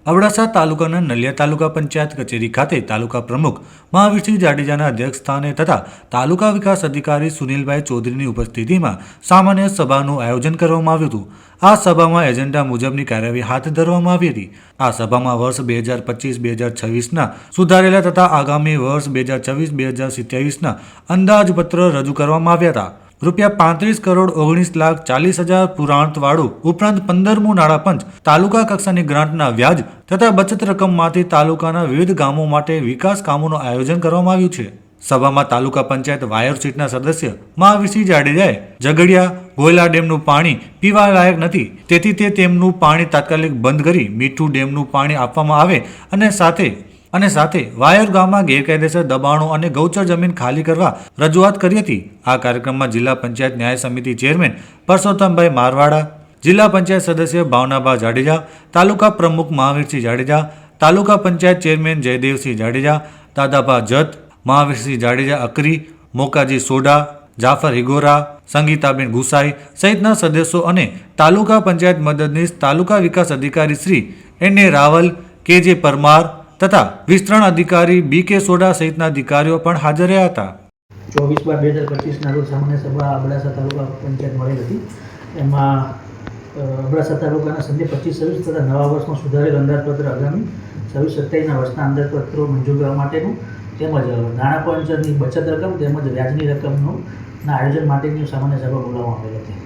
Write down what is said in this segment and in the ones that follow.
અબડાસા તાલુકાના નલિયા તાલુકા પંચાયત કચેરી ખાતે તાલુકા પ્રમુખ મહાવીરસિંહ જાડેજાના અધ્યક્ષસ્થાને તથા તાલુકા વિકાસ અધિકારી સુનિલભાઈ ચૌધરીની ઉપસ્થિતિમાં સામાન્ય સભાનું આયોજન કરવામાં આવ્યું હતું। આ સભામાં એજન્ડા મુજબની કાર્યવાહી હાથ ધરવામાં આવી હતી। આ સભામાં વર્ષ 2025-2026ના સુધારેલા તથા આગામી વર્ષ 2026-2027ના અંદાજપત્ર રજૂ કરવામાં આવ્યા હતા। ₹35,19,40,000 પુરાણવાળું ઉપરાંત 15મું નાણાપંચ, તાલુકા કક્ષાની ગ્રાન્ટના વ્યાજ તથા બચત રકમમાંથી તાલુકાના વિવિધ ગામો માટે વિકાસ કામોનું આયોજન કરવામાં આવ્યું છે। સભામાં તાલુકા પંચાયત વાયર સીટના સદસ્ય મહાવીરસિંહ જાડેજાએ ઝઘડિયા ગોયલા ડેમનું પાણી પીવા લાયક નથી, તેથી તેમનું પાણી તાત્કાલિક બંધ કરી મીઠું ડેમનું પાણી આપવામાં આવે અને સાથે વાયર ગામમાં ગેરકાયદેસર દબાણો અને ગૌચર જમીન ખાલી કરવા રજૂઆત કરી હતી। આ કાર્યક્રમમાં જિલ્લા પંચાયત ન્યાય સમિતિ ચેરમેન પરસોત્તમભાઈ મારવાડા, જિલ્લા પંચાયત સદસ્ય ભાવનાબા જાડેજા, તાલુકા પ્રમુખ મહાવીરસિંહ જાડેજા, તાલુકા પંચાયત ચેરમેન જયદેવસિંહ જાડેજા, દાદાભા જત, મહાવીરસિંહ જાડેજા અકરી, મોકાજી સોડા, જાફર હિગોરા, સંગીતાબેન ગુસાઈ સહિતના સદસ્યો અને તાલુકા પંચાયત મદદનીશ તાલુકા વિકાસ અધિકારી શ્રી N.A. રાવલ, K.J. પરમાર તથા વિસ્તરણ અધિકારી B.K. સોડા સહિતના અધિકારીઓ પણ હાજર રહ્યા હતા। 24/2025 રોજ સામાન્ય સભા અબડાસા તાલુકા પંચાયત મળેલ હતી। એમાં અબડાસા તાલુકાના સંધ્યા 25-26 તથા નવા વર્ષમાં સુધારેલ અંદાજપત્ર આગામી 26-27ના વર્ષના અંદાજપત્રો મંજૂર કરવા માટેનું તેમજ નાણાપંચની બચત રકમ તેમજ વ્યાજની રકમનું આયોજન માટેની સામાન્ય સભા બોલાવવામાં આવેલ હતી।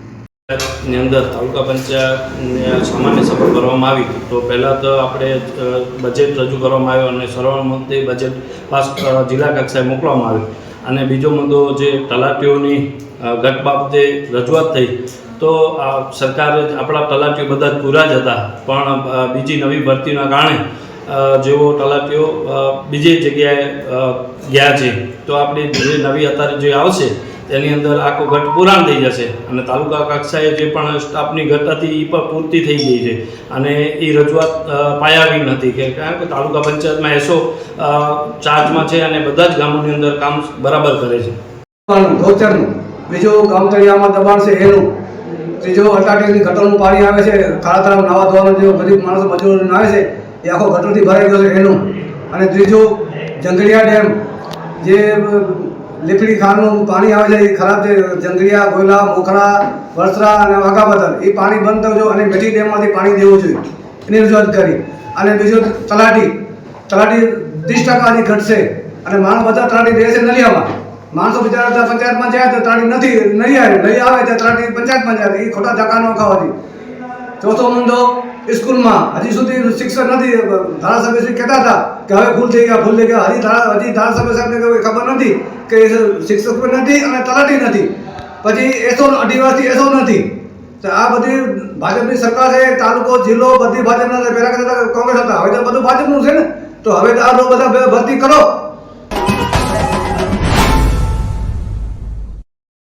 ની અંદર તાલુકા પંચાયતની સામાન્ય સભા કરવામાં આવી તો પહેલાં તો આપણે બજેટ રજૂ કરવામાં આવ્યો અને સર્વસંમતે બજેટ પાસ જિલ્લા કક્ષાએ મોકલવામાં આવ્યું। અને બીજો મુદ્દો જે તલાટીઓની ઘટ બાબતે રજૂઆત થઈ તો સરકારે આપણા તલાટીઓ બધા જ પૂરા જ હતા, પણ બીજી નવી ભરતીના કારણે જેઓ તલાટીઓ બીજી જગ્યાએ ગયા છે તો આપણી જે નવી અત્યારે જે આવશે તેની અંદર આખો ઘટ પૂરાણ થઈ જશે અને તાલુકા કક્ષાએ જે પણ સ્ટાફની ઘટ હતી એ પણ પૂર્તિ થઈ ગઈ છે અને એ રજૂઆત પાયાવી નથી કારણ કે તાલુકા પંચાયતમાં એસો ચાર્જમાં છે અને બધા જ ગામોની અંદર કામ બરાબર કરે છે। ગૌચરનું બીજું ગામ તળિયામાં દબાણ છે એનું, ત્રીજો અટાટીની ગટરનું પાણી આવે છે, કાળા તળાવ નાવા ધોવાનું જે ગરીબ માણસો મજૂરોને આવે છે એ આખો ગટરથી ભરાઈ ગયો છે એનું, અને ત્રીજું જંગડિયા ડેમ જે લીકડી ખારનું પાણી આવે છે એ ખરાબ છે। જંગડિયા, ગોયલા, મોખરા, વરસરા અને વાઘાપતર એ પાણી બંધ થવું જોઈએ અને મેઠી ડેમમાંથી પાણી દેવું જોઈએ એની રજૂઆત કરી। અને બીજું તલાટી 30% ઘટશે અને માણસ બધા તલાટી રહે છે નલિયામાં, માણસો બિચારા પંચાયતમાં જાય તો તલાટી નહીં આવે તો તલાટી પંચાયતમાં જાય, એ ખોટા ધક્કા ન ખાવાથી। ચોથો મુદ્દો સ્કૂલમાં હજી સુધી શિક્ષક નથી। ધારાસભ્યશ્રી કહેતા હતા કે હવે ભૂલ થઈ ગયા હજી ધારાસભ્ય સાહેબને ખબર નથી કે શિક્ષક પણ નથી અને તલાટી નથી, પછી એસો અઢી વર્ષથી એસો નથી। તો આ બધી ભાજપની સરકાર છે, તાલુકો જિલ્લો બધી ભાજપના, પહેલાં કહેતા કોંગ્રેસ હતા, હવે તો બધું ભાજપનું છે ને, તો હવે આ લોકો બધા ભરતી કરો